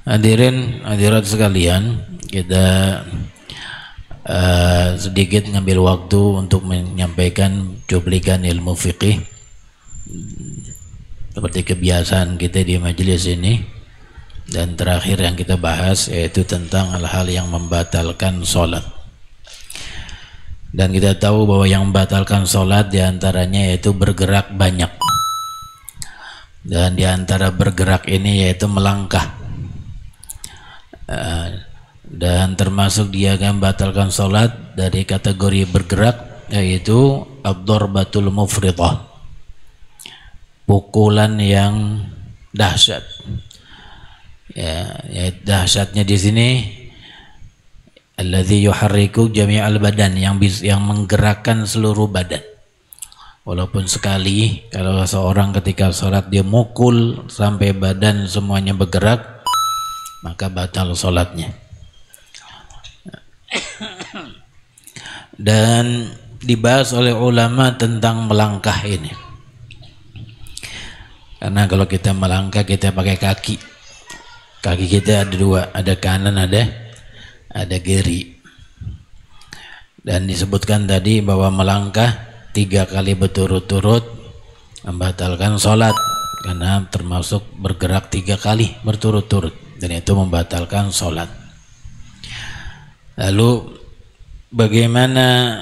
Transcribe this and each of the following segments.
Hadirin hadirat sekalian, kita sedikit ngambil waktu untuk menyampaikan cuplikan ilmu fikih seperti kebiasaan kita di majelis ini. Dan terakhir yang kita bahas yaitu tentang hal-hal yang membatalkan sholat. Dan kita tahu bahwa yang membatalkan sholat diantaranya yaitu bergerak banyak. Dan diantara bergerak ini yaitu melangkah. Dan termasuk dia akan membatalkan sholat dari kategori bergerak yaitu ad-darbatul mufridah, pukulan yang dahsyat. Ya, dahsyatnya di sini alladzi yuharriku jami'al badan, yang menggerakkan seluruh badan. Walaupun sekali kalau seorang ketika sholat dia mukul sampai badan semuanya bergerak, maka batal sholatnya. Dan dibahas oleh ulama tentang melangkah ini, karena kalau kita melangkah kita pakai kaki. Kaki kita ada dua, ada kanan ada kiri. Dan disebutkan tadi bahwa melangkah 3 kali berturut-turut membatalkan sholat, karena termasuk bergerak 3 kali berturut-turut, dan itu membatalkan sholat. Lalu bagaimana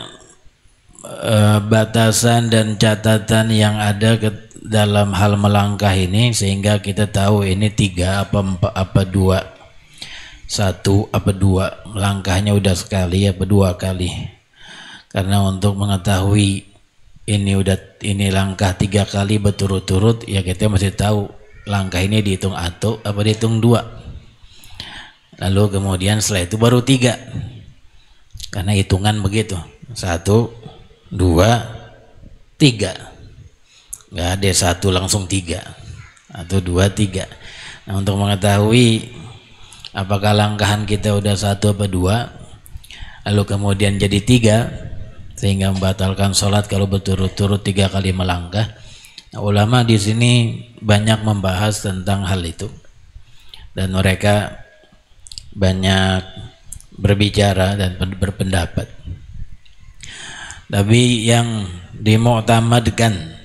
batasan dan catatan yang ada dalam hal melangkah ini sehingga kita tahu ini 3 apa 2, 1 apa 2, melangkahnya udah sekali apa 2 kali. Karena untuk mengetahui ini langkah 3 kali berturut-turut, ya kita mesti tahu langkah ini dihitung 1 apa dihitung 2. Lalu kemudian setelah itu baru 3, karena hitungan begitu, 1 2 3. Nggak ada 1 langsung 3 atau 2 3. Nah, untuk mengetahui apakah langkahan kita udah 1 apa 2, lalu kemudian jadi 3 sehingga membatalkan sholat kalau berturut-turut 3 kali melangkah. Nah, ulama di sini banyak membahas tentang hal itu, dan mereka banyak berbicara dan berpendapat. Tapi yang dimu'tamadkan,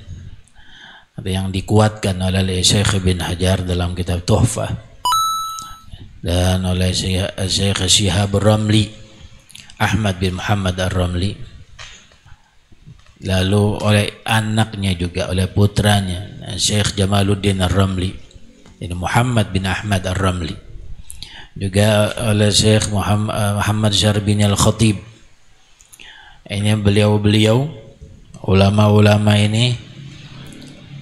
yang dikuatkan oleh Syekh bin Hajar dalam kitab Tuhfah, dan oleh Syekh Syihab Ramli, Ahmad bin Muhammad Ar-Ramli, lalu oleh anaknya juga, oleh putranya Syekh Jamaluddin Ar-Ramli, ini Muhammad bin Ahmad Ar-Ramli, juga oleh Syekh Muhammad Syarbini Al-Khatib. Ini beliau-beliau ulama-ulama ini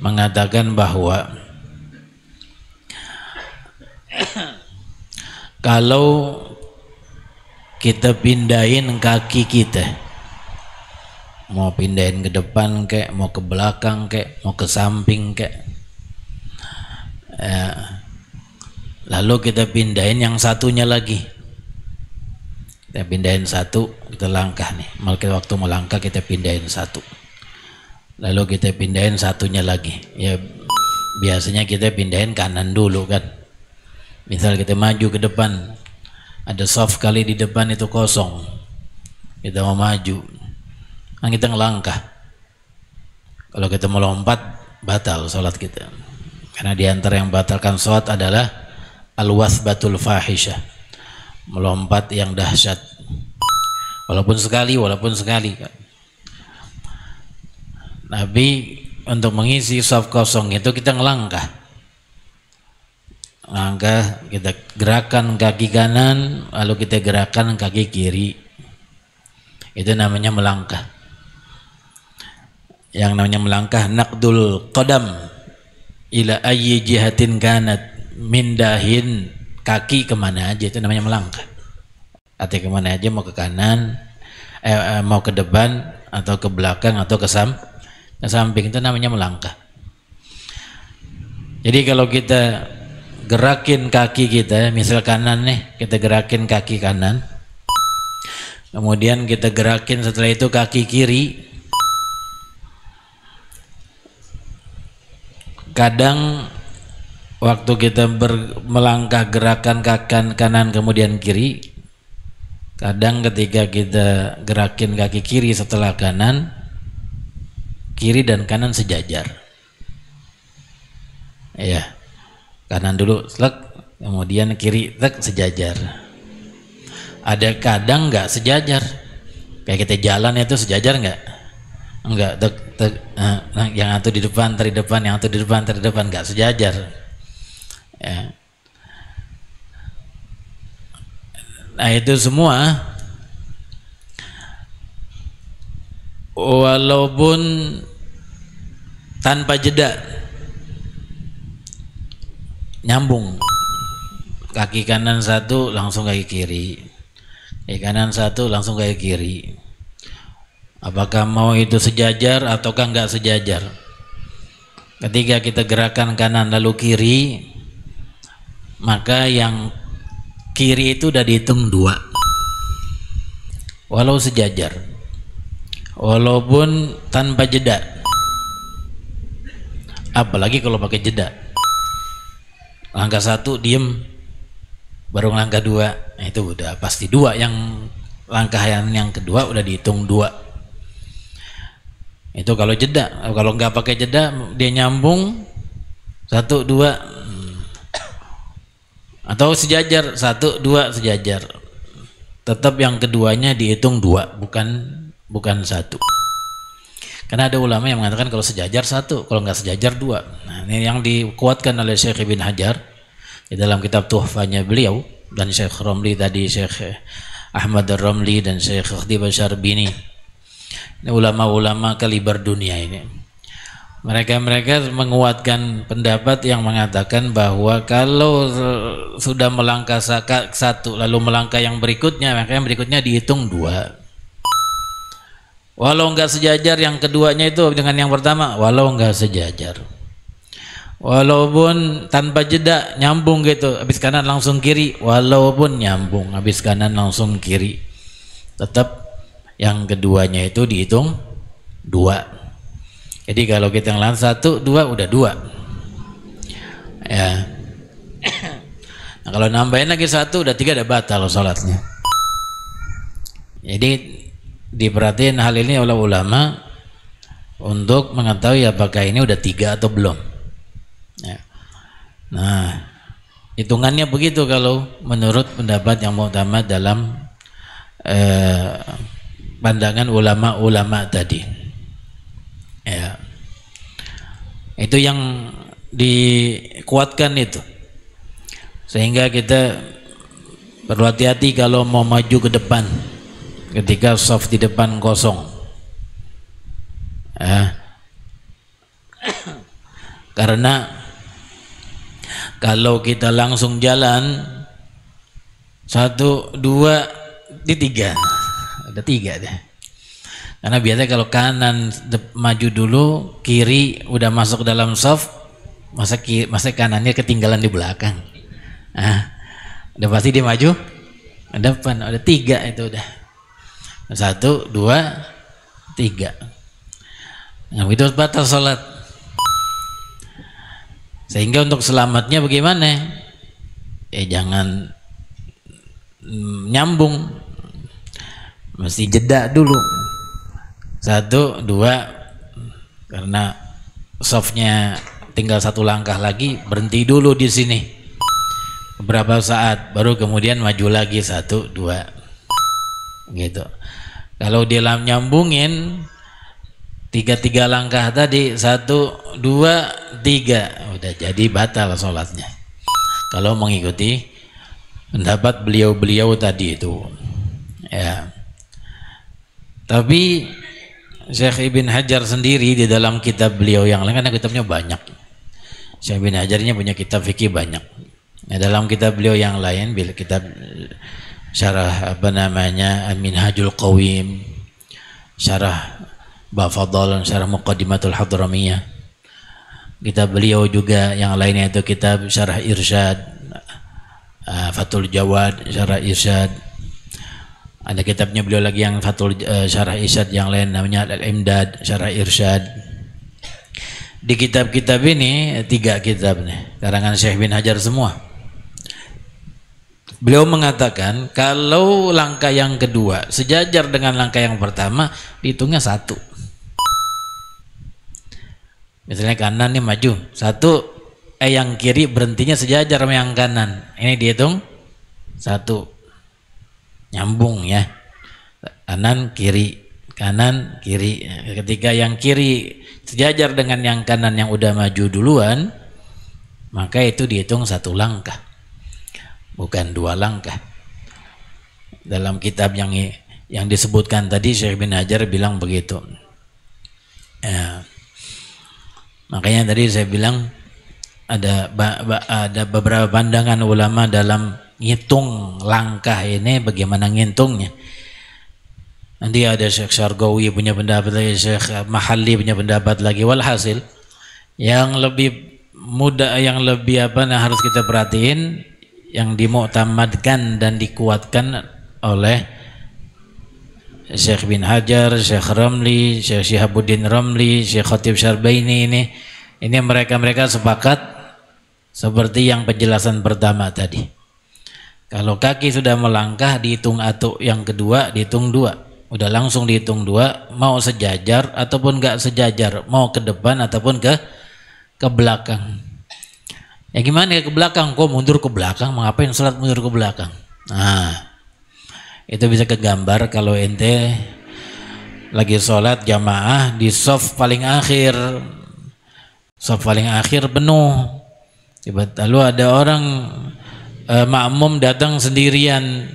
mengatakan bahwa kalau kita pindahin kaki kita, mau pindahin ke depan kek, mau ke belakang kek, mau ke samping kek, lalu kita pindahin yang satunya lagi, kita pindahin 1, kita langkah nih, waktu melangkah kita pindahin 1, lalu kita pindahin satunya lagi. Ya biasanya kita pindahin kanan dulu kan. Misal kita maju ke depan, ada soft kali di depan itu kosong, kita mau maju, kan kita ngelangkah. Kalau kita melompat batal sholat kita, karena diantara yang batalkan sholat adalah al-wathbatul fahisyah, melompat yang dahsyat, walaupun sekali kan. Nabi untuk mengisi shaf kosong itu kita ngelangkah, kita gerakan kaki kanan, lalu kita gerakan kaki kiri, itu namanya melangkah. Yang namanya melangkah naqdul qadam ila ayyi jihatin kanat, mindahin kaki kemana aja, itu namanya melangkah. Artinya kemana aja, mau ke kanan, mau ke depan atau ke belakang atau ke samping, itu namanya melangkah. Jadi kalau kita gerakin kaki kita, misal kanan nih, kita gerakin kaki kanan, kemudian kita gerakin setelah itu kaki kiri, kadang waktu kita melangkah gerakan kaki kanan kemudian kiri, kadang ketika kita gerakin kaki kiri setelah kanan, kiri dan kanan sejajar. Ya, kanan dulu slek, kemudian kiri tek sejajar. Ada kadang nggak sejajar, kayak kita jalan itu sejajar nggak? Enggak, yang satu di depan, tadi depan, yang satu di depan, tadi depan, nggak sejajar. Ya. Nah itu semua walaupun tanpa jeda, nyambung, kaki kanan satu langsung kaki kiri, kaki kanan satu langsung kaki kiri. Apakah mau itu sejajar ataukah enggak sejajar? Ketika kita gerakan kanan lalu kiri, maka yang kiri itu udah dihitung 2 walau sejajar, walaupun tanpa jeda. Apalagi kalau pakai jeda, langkah 1 diem, baru langkah 2, nah itu udah pasti 2. Yang langkah yang kedua udah dihitung 2. Itu kalau jeda. Kalau nggak pakai jeda, dia nyambung 1, 2, atau sejajar 1, 2 sejajar, tetap yang keduanya dihitung 2, bukan 1. Karena ada ulama yang mengatakan kalau sejajar 1, kalau nggak sejajar 2. Nah, ini yang dikuatkan oleh Syekh Ibn Hajar di dalam kitab Tuhfanya beliau, dan Syekh Romli tadi, Syekh Ahmad Ar-Romli dan Syekh Khatib Syarbini. Ini ulama-ulama kaliber dunia ini. Mereka menguatkan pendapat yang mengatakan bahwa kalau sudah melangkah 1 lalu melangkah yang berikutnya, maka yang berikutnya dihitung 2. Walau enggak sejajar yang keduanya itu dengan yang pertama, walau enggak sejajar. Walaupun tanpa jeda nyambung gitu, habis kanan langsung kiri, walaupun nyambung habis kanan langsung kiri, tetap yang keduanya itu dihitung 2. Jadi kalau kita ngelawan 1, 2 udah 2. Ya. Nah, kalau nambahin lagi 1 udah 3, udah batal sholatnya. Jadi diperhatiin hal ini oleh ulama untuk mengetahui apakah ini udah 3 atau belum. Ya. Nah, hitungannya begitu kalau menurut pendapat yang mu'tamad dalam pandangan ulama-ulama tadi. Ya. Itu yang dikuatkan itu. Sehingga kita perlu hati-hati kalau mau maju ke depan ketika shaf di depan kosong. Ya. Karena kalau kita langsung jalan 1, 2, di 3, ada 3 deh. Karena biasanya kalau kanan maju dulu, kiri udah masuk dalam shaf, masa kanannya ketinggalan di belakang. Nah, udah pasti dia maju ke depan. Ada 3 itu udah. 1, 2, 3. Nah, itu batal sholat. Sehingga untuk selamatnya bagaimana? Jangan nyambung, mesti jeda dulu. 1, 2, karena softnya tinggal 1 langkah lagi, berhenti dulu di sini beberapa saat, baru kemudian maju lagi 1, 2, gitu. Kalau dia nyambungin 3 langkah tadi, 1, 2, 3, udah jadi batal sholatnya kalau mengikuti pendapat beliau-beliau tadi itu. Ya. Tapi Syekh Ibn Hajar sendiri di dalam kitab beliau yang lain, karena kitabnya banyak, Syekh Ibn Hajarnya punya kitab fikih banyak. Nah, dalam kitab beliau yang lain, kitab syarah Al-Minhajul Qawim, syarah Bafadal, syarah Muqaddimatul Hadramiyah, kitab beliau juga yang lainnya itu kitab syarah Irsyad, Fathul Jawad, syarah Irsyad. Ada kitabnya beliau lagi yang Fathul syarah Irsyad yang lain namanya Al-Imdad, syarah Irsyad. Di kitab-kitab ini 3 kitab nih karangan Syekh bin Hajar semua. Beliau mengatakan kalau langkah yang kedua sejajar dengan langkah yang pertama dihitungnya 1. Misalnya kanan nih maju 1, yang kiri berhentinya sejajar sama yang kanan, ini dihitung 1, nyambung ya, kanan kiri. Ketika yang kiri sejajar dengan yang kanan yang udah maju duluan, maka itu dihitung 1 langkah, bukan 2 langkah. Dalam kitab yang disebutkan tadi Syekh bin Hajar bilang begitu ya. Makanya tadi saya bilang ada beberapa pandangan ulama dalam ngitung langkah ini, bagaimana ngitungnya. Nanti ada Syekh Syargawi punya pendapat lagi, Syekh Mahalli punya pendapat lagi. Walhasil yang lebih mudah, yang lebih harus kita perhatiin, yang dimuktamadkan dan dikuatkan oleh Syekh bin Hajar, Syekh Ramli, Syekh Syihabuddin Ramli, Syekh Khatib Syarbaini, ini mereka sepakat seperti yang penjelasan pertama tadi. Kalau kaki sudah melangkah dihitung atau yang kedua dihitung 2. Udah langsung dihitung 2, mau sejajar ataupun enggak sejajar, mau ke depan ataupun ke belakang. Ya gimana ya ke belakang? Kok mundur ke belakang? Mau ngapain sholat mundur ke belakang? Nah, itu bisa kegambar kalau ente lagi sholat jamaah di shaf paling akhir. Shaf paling akhir penuh. Lalu ada orang makmum datang sendirian.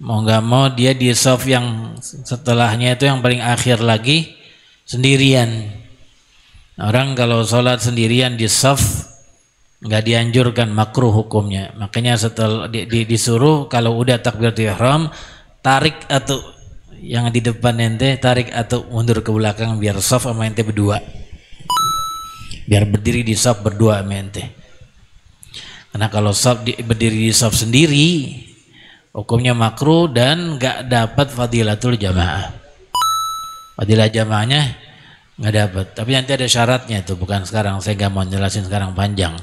Mau nggak mau dia di shaf yang setelahnya itu yang paling akhir lagi sendirian. Orang kalau sholat sendirian di shaf nggak dianjurkan, makruh hukumnya. Makanya setelah disuruh kalau udah takbiratul ihram tarik atau yang di depan ente tarik atau mundur ke belakang biar shaf sama ente berdua. Biar berdiri di shaf berdua sama ente. Karena kalau berdiri di shaf sendiri hukumnya makruh dan nggak dapat fadilatul jamaah. Fadilah jamaahnya nggak dapat. Tapi nanti ada syaratnya itu, bukan sekarang. Saya nggak mau jelasin sekarang panjang.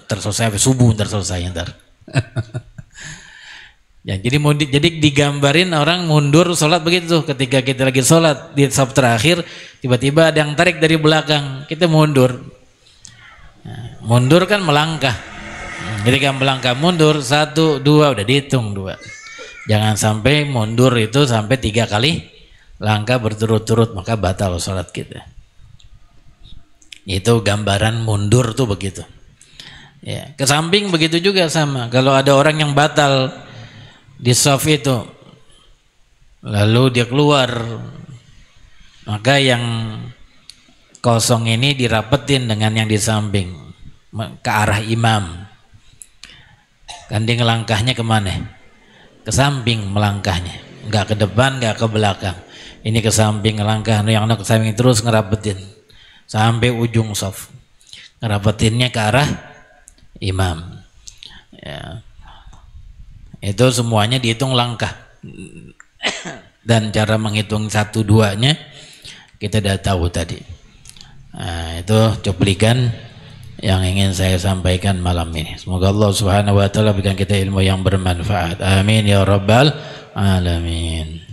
Terselesai subuh terselesai ntar. Ya, jadi digambarin orang mundur sholat begitu tuh. Ketika kita lagi sholat di shaf terakhir, tiba-tiba ada yang tarik dari belakang, kita mundur. Nah, mundur kan melangkah. Ketika melangkah mundur 1, 2 udah dihitung 2. Jangan sampai mundur itu sampai 3 kali langkah berturut-turut, maka batal sholat kita. Itu gambaran mundur tuh begitu. Ya, ke samping begitu juga sama. Kalau ada orang yang batal di shaf itu, lalu dia keluar, maka yang kosong ini dirapetin dengan yang di samping ke arah imam. Gandeng langkahnya kemana? Ke samping melangkahnya, nggak ke depan, nggak ke belakang. Ini ke samping langkah, yang ke samping terus ngerapetin sampai ujung shaf. Ngerapetinnya ke arah imam. Ya. Itu semuanya dihitung langkah. Dan cara menghitung 1-2-nya kita udah tahu tadi. Nah, itu cuplikan yang ingin saya sampaikan malam ini. Semoga Allah Subhanahu wa taala berikan kita ilmu yang bermanfaat. Amin ya rabbal alamin.